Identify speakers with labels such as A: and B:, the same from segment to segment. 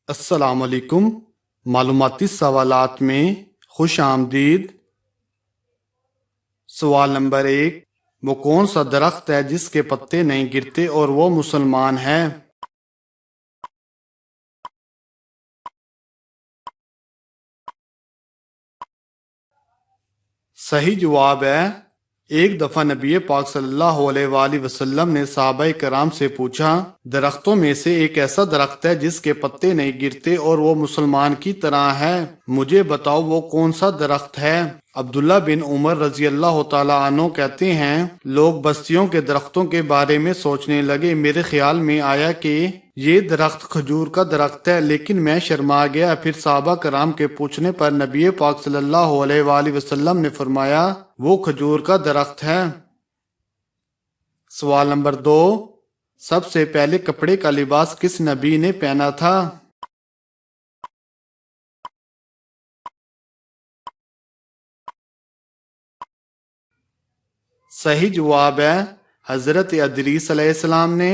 A: السلام علیکم۔ معلوماتی سوالات میں خوش آمدید۔ سوال نمبر 1، وہ کون سا درخت ہے جس کے پتے نہیں گرتے اور وہ مسلمان ہے؟ صحیح جواب ہے۔ ایک دفعہ نبی پاک صلی اللہ علیہ وآلہ وسلم نے صحابہ کرام سے پوچھا، درختوں میں سے ایک ایسا درخت ہے جس کے پتے نہیں گرتے اور وہ مسلمان کی طرح ہے، مجھے بتاؤ وہ کون سا درخت ہے؟ عبداللہ بن عمر رضی اللہ تعالیٰ عنہ کہتے ہیں، لوگ بستیوں کے درختوں کے بارے میں سوچنے لگے، میرے خیال میں آیا کہ یہ درخت کھجور کا درخت ہے، لیکن میں شرما گیا۔ پھر صحابہ کرام کے پوچھنے پر نبی پاک صلی اللہ علیہ وآلہ وسلم نے فرمایا وہ کھجور کا درخت ہے۔ سوال نمبر 2، سب سے پہلے کپڑے کا لباس کس نبی نے پہنا تھا؟ صحیح جواب ہے، حضرت ادریس علیہ السلام نے۔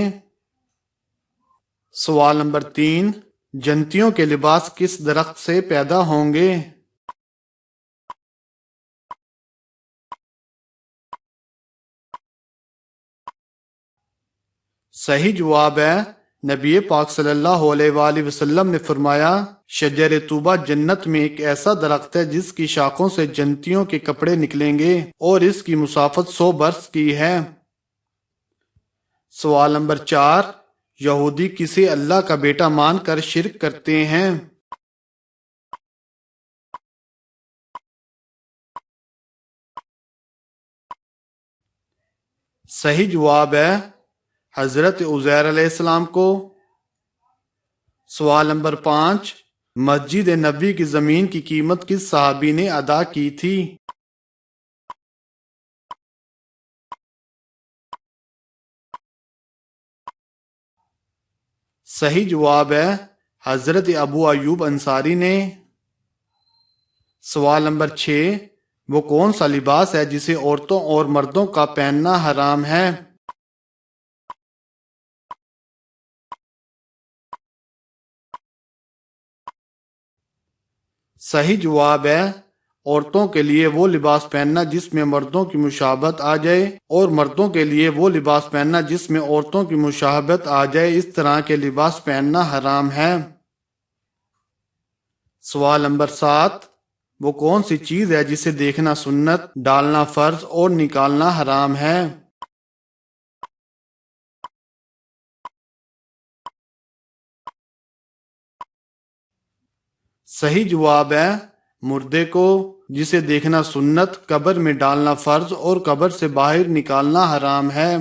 A: سوال نمبر 3، جنتیوں کے لباس کس درخت سے پیدا ہوں گے؟ صحیح جواب ہے، نبی پاک صلی اللہ علیہ وآلہ وسلم نے فرمایا، شجر طوبہ جنت میں ایک ایسا درخت ہے جس کی شاخوں سے جنتیوں کے کپڑے نکلیں گے اور اس کی مسافت 100 برس کی ہے۔ سوال نمبر 4، یہودی کسے اللہ کا بیٹا مان کر شرک کرتے ہیں؟ صحیح جواب ہے، حضرت عزیر علیہ السلام کو۔ سوال نمبر 5، مسجد نبی کی زمین کی قیمت کس صحابی نے ادا کی تھی؟ صحیح جواب ہے، حضرت ابو ایوب انصاری نے۔ سوال نمبر 6، وہ کون سا لباس ہے جسے عورتوں اور مردوں کا پہننا حرام ہے؟ صحیح جواب ہے، عورتوں کے لیے وہ لباس پہننا جس میں مردوں کی مشابہت آ جائے اور مردوں کے لیے وہ لباس پہننا جس میں عورتوں کی مشابہت آ جائے، اس طرح کے لباس پہننا حرام ہے۔ سوال نمبر 7، وہ کون سی چیز ہے جسے دیکھنا سنت، ڈالنا فرض اور نکالنا حرام ہے؟ صحیح جواب ہے، مردے کو، جسے دیکھنا سنت، قبر میں ڈالنا فرض اور قبر سے باہر نکالنا حرام ہے۔